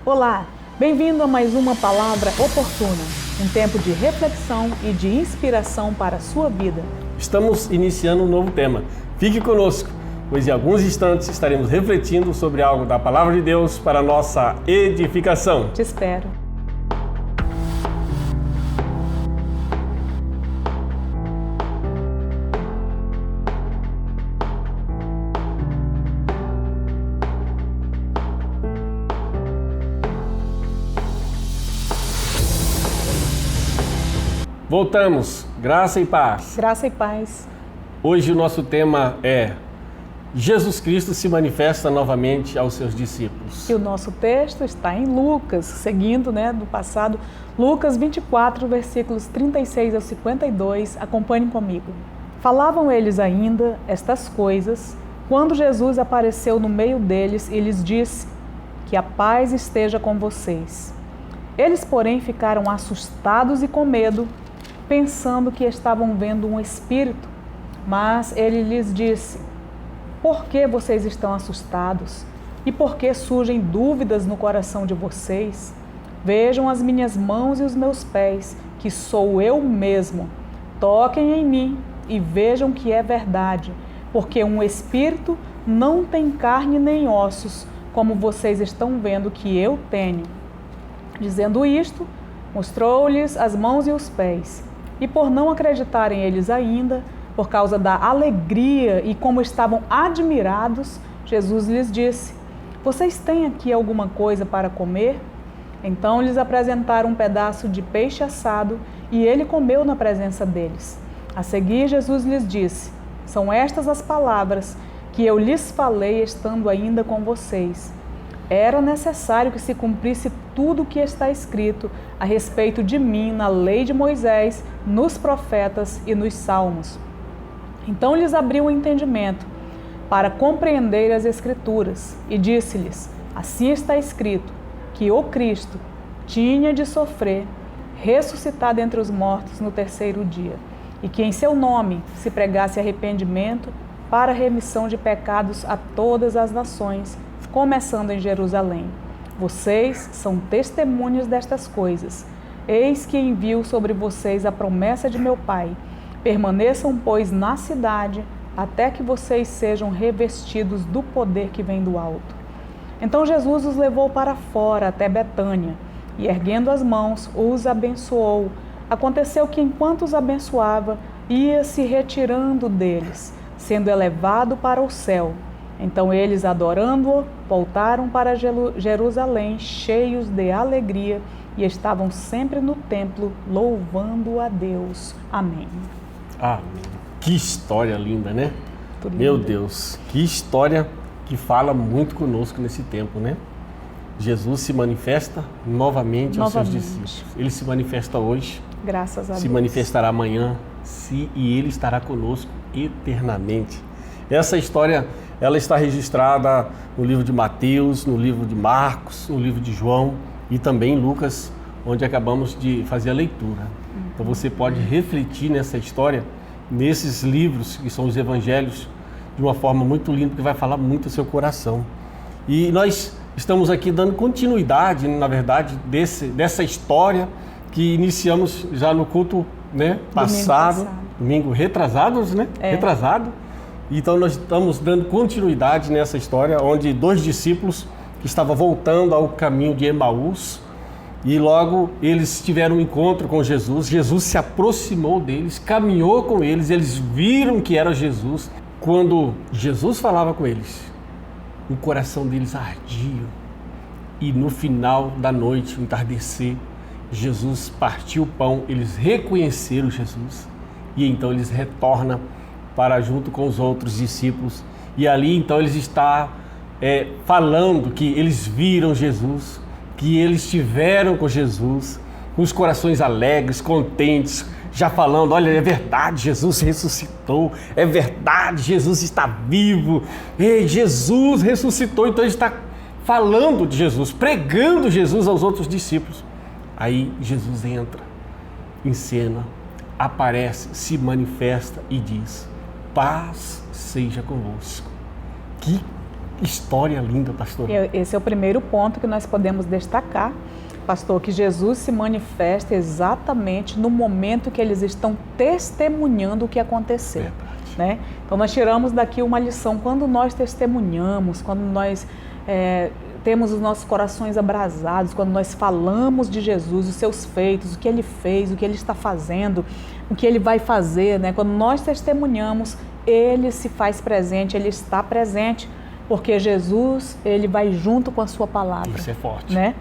Olá, bem-vindo a mais uma Palavra Oportuna, um tempo de reflexão e de inspiração para a sua vida. Estamos iniciando um novo tema. Fique conosco, pois em alguns instantes estaremos refletindo sobre algo da Palavra de Deus para a nossa edificação. Te espero. Voltamos, graça e paz. Graça e paz. Hoje o nosso tema é Jesus Cristo se manifesta novamente aos seus discípulos. E o nosso texto está em Lucas, seguindo do passado, Lucas 24, versículos 36 a 52, acompanhem comigo. Falavam eles ainda estas coisas, quando Jesus apareceu no meio deles e lhes disse: que a paz esteja com vocês. Eles, porém, ficaram assustados e com medo, pensando que estavam vendo um espírito. Mas ele lhes disse: por que vocês estão assustados? E por que surgem dúvidas no coração de vocês? Vejam as minhas mãos e os meus pés, que sou eu mesmo. Toquem em mim e vejam que é verdade, porque um espírito não tem carne nem ossos, como vocês estão vendo que eu tenho. Dizendo isto, mostrou-lhes as mãos e os pés. E por não acreditarem eles ainda, por causa da alegria e como estavam admirados, Jesus lhes disse: vocês têm aqui alguma coisa para comer? Então lhes apresentaram um pedaço de peixe assado e ele comeu na presença deles. A seguir, Jesus lhes disse: são estas as palavras que eu lhes falei estando ainda com vocês. Era necessário que se cumprisse tudo o que está escrito a respeito de mim na lei de Moisés, nos profetas e nos salmos. Então lhes abriu o entendimento para compreender as Escrituras e disse-lhes: assim está escrito, que o Cristo tinha de sofrer, ressuscitar dentre os mortos no terceiro dia, e que em seu nome se pregasse arrependimento para remissão de pecados a todas as nações, começando em Jerusalém. Vocês são testemunhas destas coisas. Eis que envio sobre vocês a promessa de meu Pai. Permaneçam, pois, na cidade, até que vocês sejam revestidos do poder que vem do alto. Então Jesus os levou para fora, até Betânia, e erguendo as mãos, os abençoou. Aconteceu que, enquanto os abençoava, ia se retirando deles, sendo elevado para o céu. Então eles, adorando-o, voltaram para Jerusalém, cheios de alegria, e estavam sempre no templo, louvando a Deus. Amém. Amém. Que história linda, né? Tudo Meu lindo. Deus, que história que fala muito conosco nesse tempo, né? Jesus se manifesta novamente aos seus discípulos. Ele se manifesta hoje, Graças a se Deus. manifestará amanhã, e Ele estará conosco eternamente. Essa história, ela está registrada no livro de Mateus, no livro de Marcos, no livro de João e também em Lucas, onde acabamos de fazer a leitura. Então você pode refletir nessa história, nesses livros que são os evangelhos, de uma forma muito linda, que vai falar muito ao seu coração. E nós estamos aqui dando continuidade, na verdade, dessa história que iniciamos já no culto passado, domingo retrasados, né? Retrasado. Então nós estamos dando continuidade nessa história, onde dois discípulos que estavam voltando ao caminho de Emaús, e logo eles tiveram um encontro com Jesus. Jesus se aproximou deles, caminhou com eles, eles viram que era Jesus. Quando Jesus falava com eles, o coração deles ardia. E no final da noite, no entardecer, Jesus partiu o pão, eles reconheceram Jesus. E então eles retornam para junto com os outros discípulos. E ali então eles estão falando que eles viram Jesus, que eles estiveram com Jesus, com os corações alegres, contentes, já falando: olha, é verdade, Jesus ressuscitou, é verdade, Jesus está vivo, ei, Jesus ressuscitou. Então ele está falando de Jesus, pregando Jesus aos outros discípulos. Aí Jesus entra em cena, aparece, se manifesta e diz: paz seja convosco. Que história linda, pastor. Esse é o primeiro ponto que nós podemos destacar, pastor, que Jesus se manifesta exatamente no momento que eles estão testemunhando o que aconteceu. Né? Então nós tiramos daqui uma lição: quando nós testemunhamos, quando nós temos os nossos corações abrasados, quando nós falamos de Jesus, os seus feitos, o que Ele fez, o que Ele está fazendo, o que Ele vai fazer, né? Quando nós testemunhamos, Ele se faz presente, Ele está presente, porque Jesus, Ele vai junto com a sua palavra. Isso é forte. Né?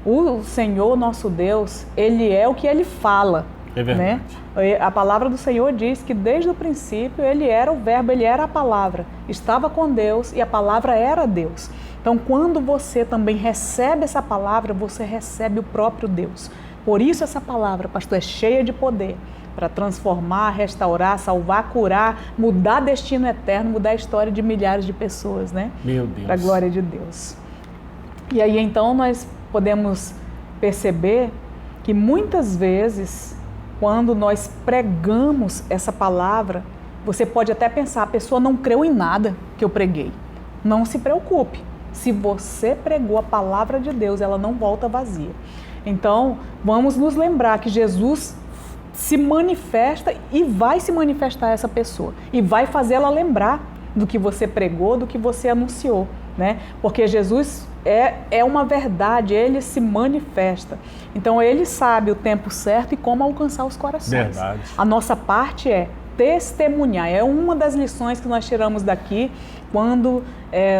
O Senhor, nosso Deus, Ele é o que Ele fala. É verdade. Né? A palavra do Senhor diz que desde o princípio Ele era o verbo, Ele era a palavra, estava com Deus e a palavra era Deus. Então, quando você também recebe essa palavra, você recebe o próprio Deus. Por isso essa palavra, pastor, é cheia de poder para transformar, restaurar, salvar, curar, mudar destino eterno, mudar a história de milhares de pessoas, né? Meu Deus. Para a glória de Deus. E aí, então, nós podemos perceber que muitas vezes, quando nós pregamos essa palavra, você pode até pensar: a pessoa não creu em nada que eu preguei. Não se preocupe. Se você pregou a palavra de Deus, ela não volta vazia. Então, vamos nos lembrar que Jesus se manifesta e vai se manifestar a essa pessoa. E vai fazê-la lembrar do que você pregou, do que você anunciou, né? Porque Jesus é uma verdade, Ele se manifesta. Então, Ele sabe o tempo certo e como alcançar os corações. Verdade. A nossa parte é testemunhar. É uma das lições que nós tiramos daqui quando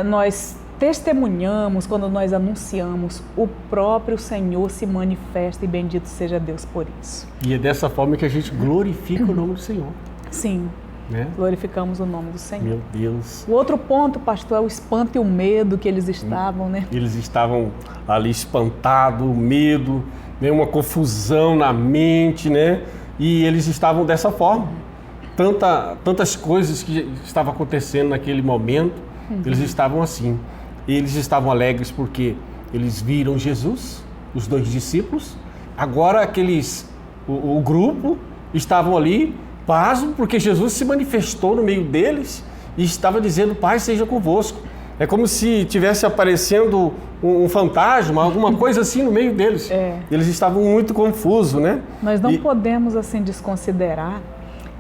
nós testemunhamos, quando nós anunciamos, o próprio Senhor se manifesta, e bendito seja Deus por isso. E é dessa forma que a gente glorifica o nome do Senhor. Sim, né? Glorificamos o nome do Senhor. Meu Deus. O outro ponto, pastor, é o espanto e o medo que eles estavam, né? Eles estavam ali espantados, medo, né? Uma confusão na mente, né? E eles estavam dessa forma. Tantas coisas que estavam acontecendo naquele momento, eles estavam assim. Eles estavam alegres porque eles viram Jesus, os 2 discípulos. Agora o grupo estavam ali, pasmo, porque Jesus se manifestou no meio deles e estava dizendo: Pai seja convosco. É como se tivesse aparecendo um fantasma, alguma coisa assim no meio deles. Eles estavam muito confusos, né? Nós não podemos assim desconsiderar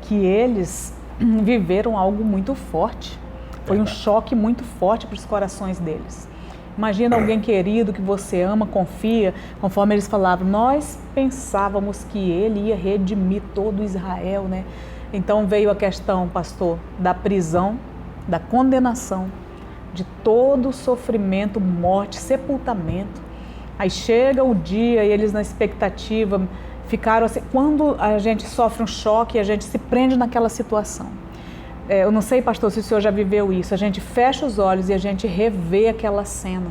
que eles viveram algo muito forte. Foi um choque muito forte para os corações deles. Imagina alguém querido que você ama, confia, conforme eles falavam: nós pensávamos que Ele ia redimir todo Israel, né? Então veio a questão, pastor, da prisão, da condenação, de todo o sofrimento, morte, sepultamento. Aí chega o dia e eles na expectativa ficaram assim. Quando a gente sofre um choque, a gente se prende naquela situação. Eu não sei, pastor, se o senhor já viveu isso. A gente fecha os olhos e a gente revê aquela cena.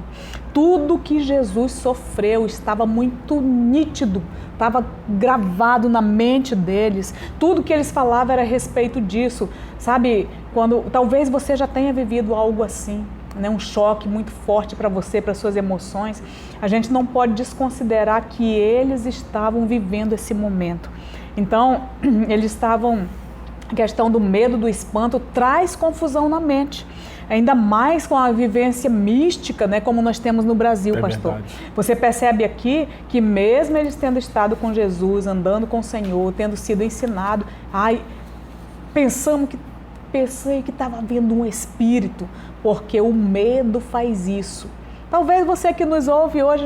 Tudo que Jesus sofreu estava muito nítido, estava gravado na mente deles. Tudo que eles falavam era a respeito disso. Sabe, talvez você já tenha vivido algo assim, né? Um choque muito forte para você, para suas emoções. A gente não pode desconsiderar que eles estavam vivendo esse momento. Então, eles estavam... A questão do medo, do espanto, traz confusão na mente. Ainda mais com a vivência mística, né, como nós temos no Brasil, pastor. Verdade. Você percebe aqui que mesmo eles tendo estado com Jesus, andando com o Senhor, tendo sido ensinado, pensei que estava havendo um espírito, porque o medo faz isso. Talvez você que nos ouve hoje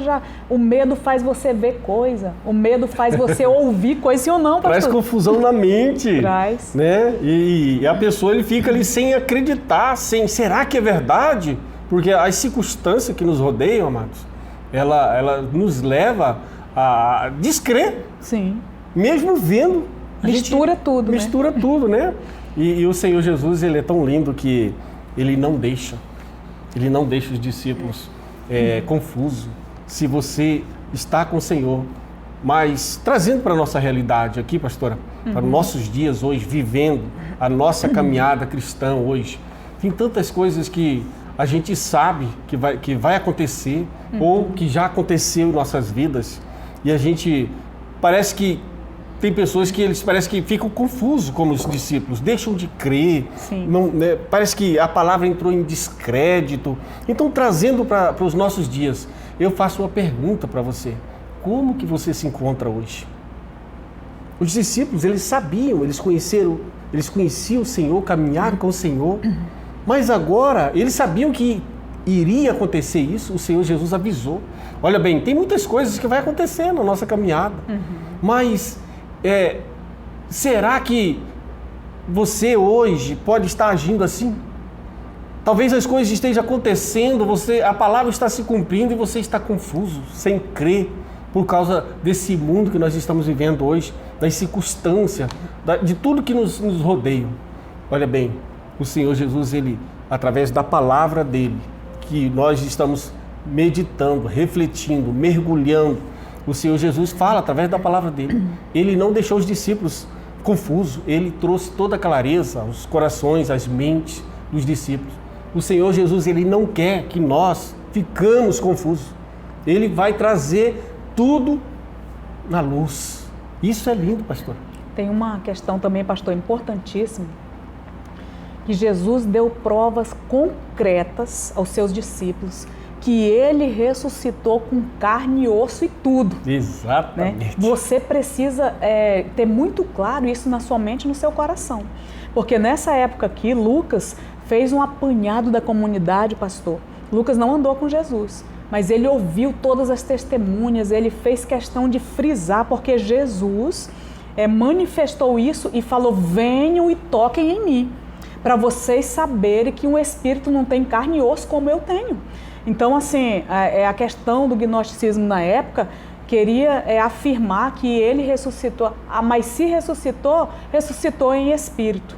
o medo faz você ver coisa, o medo faz você ouvir coisa, sim ou não, pastor? Traz confusão na mente. Traz. Né? E a pessoa fica ali sem acreditar, será que é verdade? Porque as circunstâncias que nos rodeiam, amados, ela nos leva a descrer. Sim. Mesmo vendo. Mistura tudo, né? Mistura tudo, né? E o Senhor Jesus, Ele é tão lindo que Ele não deixa os discípulos confuso. Se você está com o Senhor, mas trazendo para a nossa realidade aqui, pastora, para os nossos dias hoje, vivendo a nossa caminhada cristã hoje, tem tantas coisas que a gente sabe que vai acontecer ou que já aconteceu em nossas vidas, e a gente parece que tem pessoas que eles parece que ficam confusos como os discípulos, deixam de crer, não, né, parece que a palavra entrou em descrédito. Então, trazendo para os nossos dias, eu faço uma pergunta para você: como que você se encontra hoje? Os discípulos, eles sabiam, eles conheciam o Senhor, caminharam com o Senhor, mas agora eles sabiam que iria acontecer isso. O Senhor Jesus avisou. Olha bem, tem muitas coisas que vai acontecer na nossa caminhada, mas será que você hoje pode estar agindo assim? Talvez as coisas estejam acontecendo, a palavra está se cumprindo e você está confuso, sem crer, por causa desse mundo que nós estamos vivendo hoje, das circunstâncias, de tudo que nos rodeia. Olha bem, o Senhor Jesus, ele, através da palavra dele, que nós estamos meditando, refletindo, mergulhando, o Senhor Jesus fala através da palavra dele. Ele não deixou os discípulos confusos, ele trouxe toda a clareza aos corações, às mentes dos discípulos. O Senhor Jesus, ele não quer que nós ficamos confusos. Ele vai trazer tudo na luz. Isso é lindo, pastor. Tem uma questão também, pastor, importantíssima, que Jesus deu provas concretas aos seus discípulos que ele ressuscitou com carne e osso e tudo. Exatamente. Né? Você precisa ter muito claro isso na sua mente e no seu coração. Porque nessa época aqui, Lucas fez um apanhado da comunidade, pastor. Lucas não andou com Jesus, mas ele ouviu todas as testemunhas, ele fez questão de frisar, porque Jesus manifestou isso e falou: venham e toquem em mim, para vocês saberem que um espírito não tem carne e osso como eu tenho. Então, assim, a questão do gnosticismo na época queria afirmar que ele ressuscitou, mas se ressuscitou, ressuscitou em espírito.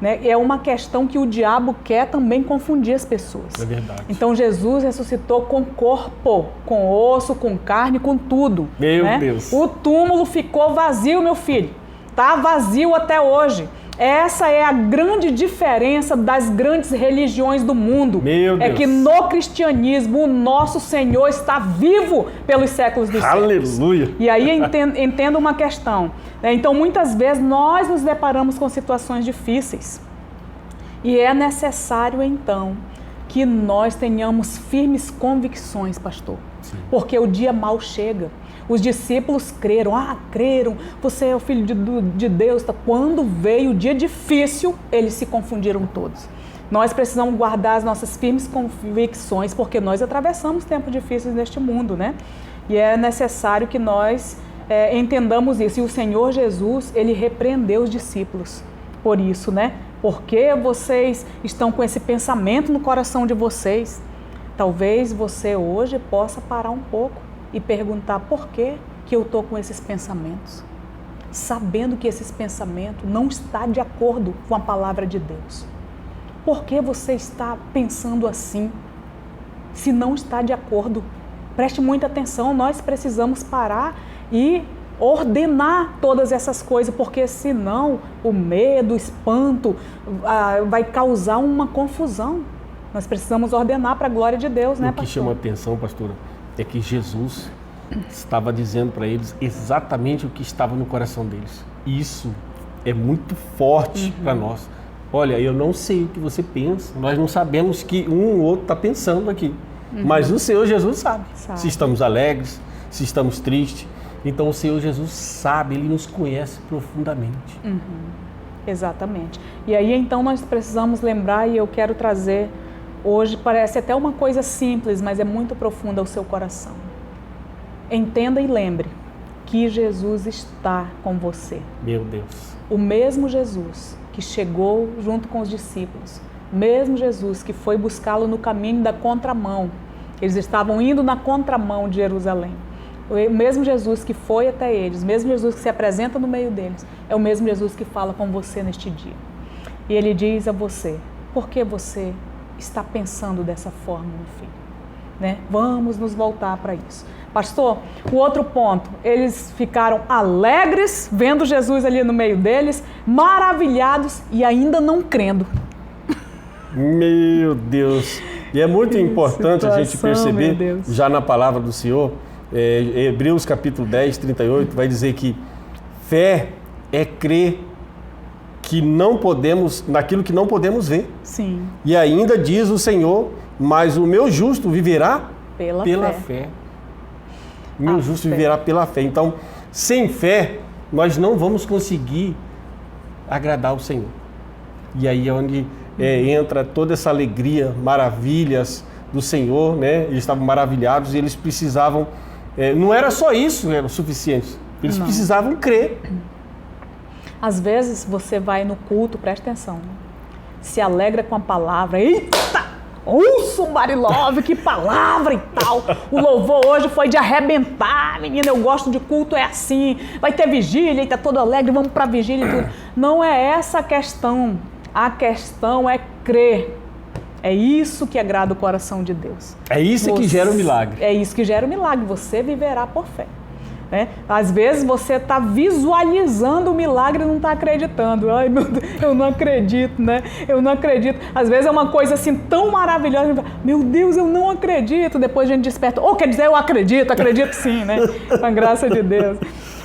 Né? É uma questão que o diabo quer também confundir as pessoas. É verdade. Então, Jesus ressuscitou com corpo, com osso, com carne, com tudo. Meu né? Deus. O túmulo ficou vazio, meu filho. Está vazio até hoje. Essa é a grande diferença das grandes religiões do mundo. Meu Deus. É que no cristianismo o nosso Senhor está vivo pelos séculos dos séculos. Aleluia. E aí entenda uma questão. Então, muitas vezes nós nos deparamos com situações difíceis. E é necessário, então, que nós tenhamos firmes convicções, pastor. Sim. Porque o dia mal chega. Os discípulos creram, creram, você é o Filho de Deus. Quando veio o dia difícil, eles se confundiram todos. Nós precisamos guardar as nossas firmes convicções, porque nós atravessamos tempos difíceis neste mundo, né? E é necessário que nós entendamos isso. E o Senhor Jesus, ele repreendeu os discípulos por isso, né? Porque vocês estão com esse pensamento no coração de vocês. Talvez você hoje possa parar um pouco e perguntar: por que eu estou com esses pensamentos? Sabendo que esses pensamentos não estão de acordo com a palavra de Deus. Por que você está pensando assim? Se não está de acordo, preste muita atenção. Nós precisamos parar e ordenar todas essas coisas, porque senão o medo, o espanto vai causar uma confusão. Nós precisamos ordenar para a glória de Deus, né, pastor? O que chama a atenção, pastora, é que Jesus estava dizendo para eles exatamente o que estava no coração deles. Isso é muito forte para nós. Olha, eu não sei o que você pensa, nós não sabemos que um ou outro está pensando aqui, mas o Senhor Jesus sabe. Se estamos alegres, se estamos tristes. Então o Senhor Jesus sabe, Ele nos conhece profundamente. Exatamente. E aí então nós precisamos lembrar, e eu quero trazer hoje, parece até uma coisa simples, mas é muito profunda ao seu coração. Entenda e lembre que Jesus está com você. Meu Deus. O mesmo Jesus que chegou junto com os discípulos, o mesmo Jesus que foi buscá-lo no caminho da contramão. Eles estavam indo na contramão de Jerusalém. O mesmo Jesus que foi até eles, o mesmo Jesus que se apresenta no meio deles, é o mesmo Jesus que fala com você neste dia. E Ele diz a você: por que você está pensando dessa forma, meu filho? Né? Vamos nos voltar para isso. Pastor, o outro ponto, eles ficaram alegres, vendo Jesus ali no meio deles, maravilhados e ainda não crendo. Meu Deus! E é muito importante a gente perceber, já na palavra do Senhor, Hebreus capítulo 10, 38, vai dizer que Fé é crer que não podemos, naquilo que não podemos ver. Sim. E ainda diz o Senhor, mas o meu justo viverá pela fé. O meu justo viverá pela fé. Então, sem fé, nós não vamos conseguir agradar o Senhor. E aí é onde entra toda essa alegria, maravilhas do Senhor, né? Eles estavam maravilhados e eles precisavam... não era só isso, era o suficiente. Eles precisavam crer. Às vezes você vai no culto, presta atenção, né? Se alegra com a palavra. Eita! Somebody love, que palavra e tal. O louvor hoje foi de arrebentar. Menina, eu gosto de culto, é assim. Vai ter vigília e tá todo alegre, vamos pra vigília e tudo. Não é essa a questão. A questão é crer. É isso que agrada o coração de Deus. É isso que gera o milagre. É isso que gera o milagre. Você viverá por fé. Né? Às vezes você está visualizando o milagre e não está acreditando. Ai, meu Deus, eu não acredito, né? Eu não acredito. Às vezes é uma coisa assim tão maravilhosa. Meu Deus, eu não acredito. Depois a gente desperta. Quer dizer, eu acredito sim, né? Com a graça de Deus.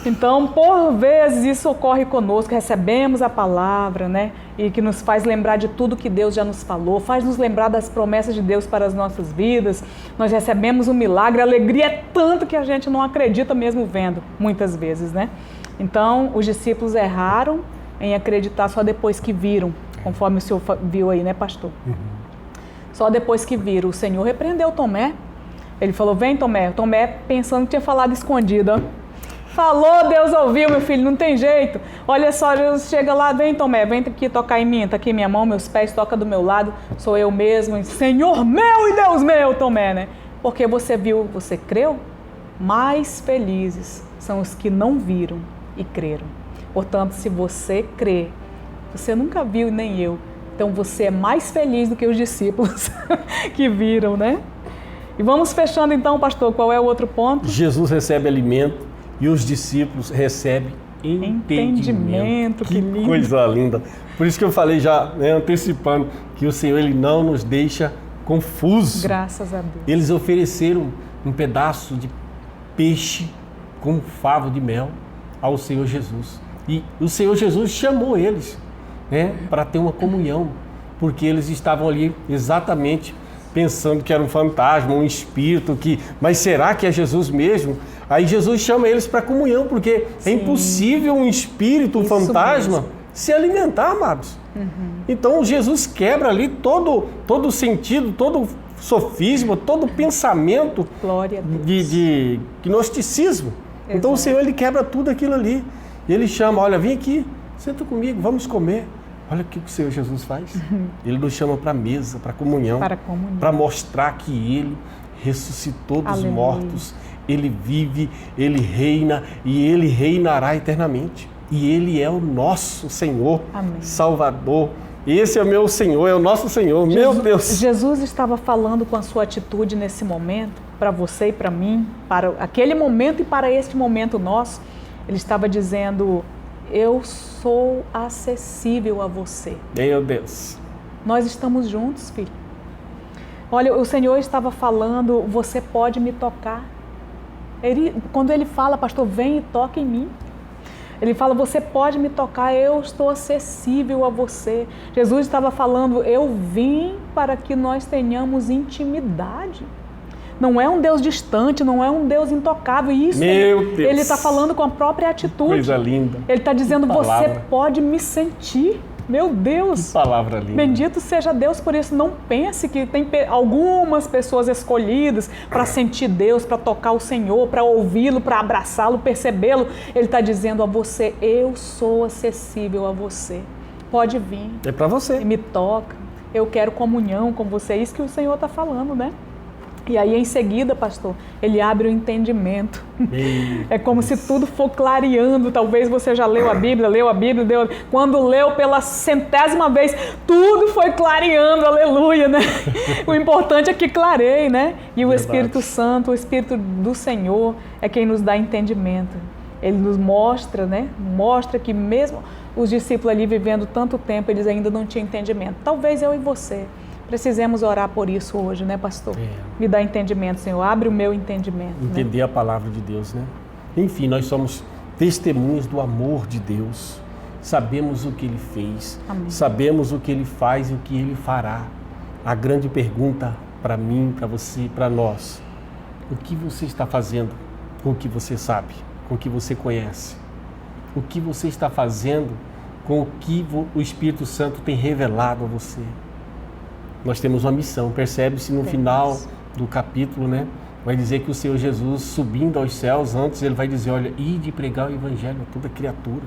Então, por vezes, isso ocorre conosco, recebemos a palavra, né? E que nos faz lembrar de tudo que Deus já nos falou, faz nos lembrar das promessas de Deus para as nossas vidas. Nós recebemos um milagre, a alegria é tanto que a gente não acredita mesmo vendo, muitas vezes, né? Então, os discípulos erraram em acreditar só depois que viram, conforme o senhor viu aí, né, pastor? Uhum. Só depois que viram. O Senhor repreendeu Tomé. Ele falou, vem, Tomé. Tomé pensando que tinha falado escondido, ó. Falou, Deus ouviu, meu filho, não tem jeito. Olha só, Jesus chega lá, vem, Tomé, vem aqui tocar em mim, tá aqui minha mão, meus pés, toca do meu lado, sou eu mesmo, Senhor meu e Deus meu, Tomé, né? Porque você viu, você creu? Mais felizes são os que não viram e creram. Portanto, se você crê, você nunca viu, nem eu, então você é mais feliz do que os discípulos que viram, né? E vamos fechando então, pastor, qual é o outro ponto? Jesus recebe alimento. E os discípulos recebem entendimento. Que lindo. Coisa linda. Por isso que eu falei já, né, antecipando, que o Senhor ele não nos deixa confusos. Graças a Deus. Eles ofereceram um pedaço de peixe com um favo de mel ao Senhor Jesus. E o Senhor Jesus chamou eles, né, para ter uma comunhão, porque eles estavam ali exatamente pensando que era um fantasma, um espírito, mas será que é Jesus mesmo? Aí Jesus chama eles para comunhão, porque é impossível um espírito, um fantasma, se alimentar, amados. Uhum. Então Jesus quebra ali todo o sentido, todo o sofisma, todo o pensamento de gnosticismo. Exato. Então o Senhor ele quebra tudo aquilo ali. E ele chama, olha, vem aqui, senta comigo, vamos comer. Olha o que o Senhor Jesus faz. Uhum. Ele nos chama para a mesa, para comunhão, para mostrar que Ele ressuscitou dos mortos. Ele vive, Ele reina e Ele reinará eternamente. E Ele é o nosso Senhor, Amém. Salvador. Esse é o meu Senhor, é o nosso Senhor, meu Deus. Jesus estava falando com a sua atitude nesse momento, para você e para mim, para aquele momento e para este momento nosso. Ele estava dizendo... Eu sou acessível a você. Meu Deus. Nós estamos juntos, filho. Olha, o Senhor estava falando, você pode me tocar. Quando Ele fala, pastor, vem e toca em mim. Ele fala, você pode me tocar, eu estou acessível a você. Jesus estava falando, eu vim para que nós tenhamos intimidade. Não é um Deus distante, não é um Deus intocável. Isso Ele está falando com a própria atitude. Coisa linda. Ele está dizendo, você pode me sentir. Meu Deus. Que palavra linda. Bendito seja Deus por isso. Não pense que tem algumas pessoas escolhidas para sentir Deus, para tocar o Senhor, para ouvi-lo, para abraçá-lo, percebê-lo. Ele está dizendo a você, eu sou acessível a você. Pode vir. É para você. E me toca. Eu quero comunhão com você. É isso que o Senhor está falando, né? E aí, em seguida, pastor, ele abre o entendimento. É como se tudo for clareando. Talvez você já leu a Bíblia. Quando leu pela 100ª vez, tudo foi clareando, aleluia, né? O importante é que clareie, né? E o Espírito Santo, o Espírito do Senhor, é quem nos dá entendimento. Ele nos mostra, né? Mostra que mesmo os discípulos ali vivendo tanto tempo, eles ainda não tinham entendimento. Talvez eu e você precisemos orar por isso hoje, né, pastor? Me dá entendimento, Senhor. Abre o meu entendimento. Entender, né? A palavra de Deus, né? Enfim, nós somos testemunhas do amor de Deus. Sabemos o que Ele fez, Amém. Sabemos o que Ele faz e o que Ele fará. A grande pergunta para mim, para você, para nós: o que você está fazendo com o que você sabe, com o que você conhece? O que você está fazendo com o que o Espírito Santo tem revelado a você? Nós temos uma missão, percebe-se no final do capítulo, né? Vai dizer que o Senhor Jesus, subindo aos céus, antes ele vai dizer: olha, ide pregar o Evangelho a toda criatura.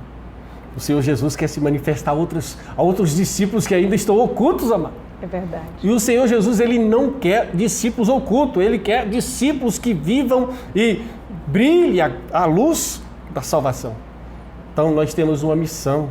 O Senhor Jesus quer se manifestar a outros discípulos que ainda estão ocultos, amado. É verdade. E o Senhor Jesus, Ele não quer discípulos ocultos, Ele quer discípulos que vivam e brilhe a luz da salvação. Então nós temos uma missão,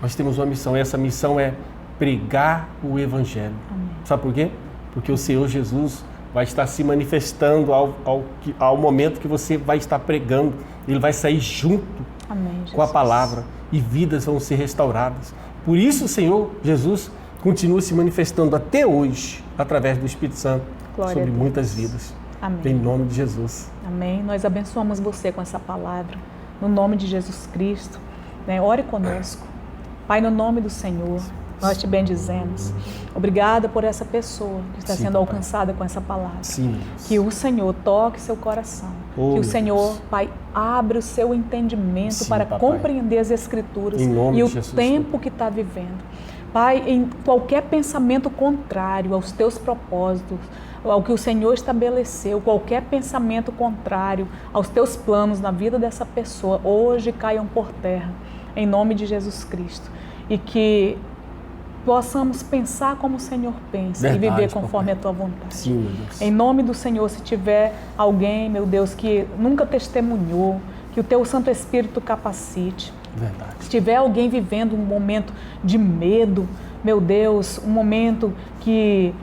e essa missão é pregar o Evangelho. Amém. Sabe por quê? Porque o Senhor Jesus vai estar se manifestando ao momento que você vai estar pregando. Ele vai sair junto Amém, com a palavra e vidas vão ser restauradas. Por isso o Senhor Jesus continua se manifestando até hoje através do Espírito Santo sobre muitas vidas. Amém. Em nome de Jesus. Amém. Nós abençoamos você com essa palavra, no nome de Jesus Cristo. Ore conosco. Pai, no nome do Senhor, nós te bendizemos. Obrigada por essa pessoa que está sendo alcançada com essa palavra. Sim, que o Senhor toque seu coração. Que o Senhor, Pai, abra o seu entendimento para compreender as Escrituras e o tempo que está vivendo. Pai, em qualquer pensamento contrário aos teus propósitos, ao que o Senhor estabeleceu, qualquer pensamento contrário aos teus planos na vida dessa pessoa, hoje caiam por terra, em nome de Jesus Cristo. E que possamos pensar como o Senhor pensa e viver conforme a tua vontade. Sim, meu Deus. Em nome do Senhor, se tiver alguém, meu Deus, que nunca testemunhou, que o teu Santo Espírito capacite. Verdade. Se tiver alguém vivendo um momento de medo, meu Deus, um momento que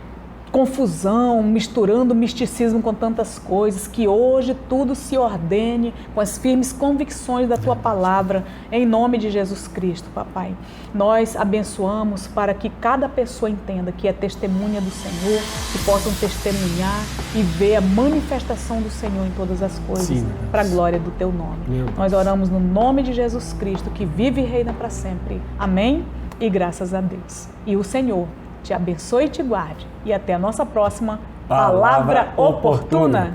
confusão, misturando misticismo com tantas coisas, que hoje tudo se ordene com as firmes convicções da tua palavra, em nome de Jesus Cristo, papai. Nós abençoamos para que cada pessoa entenda que é testemunha do Senhor, que possam testemunhar e ver a manifestação do Senhor em todas as coisas, para a glória do teu nome. Nós oramos no nome de Jesus Cristo, que vive e reina para sempre. Amém? E graças a Deus. E o Senhor te abençoe e te guarde. E até a nossa próxima Palavra Oportuna.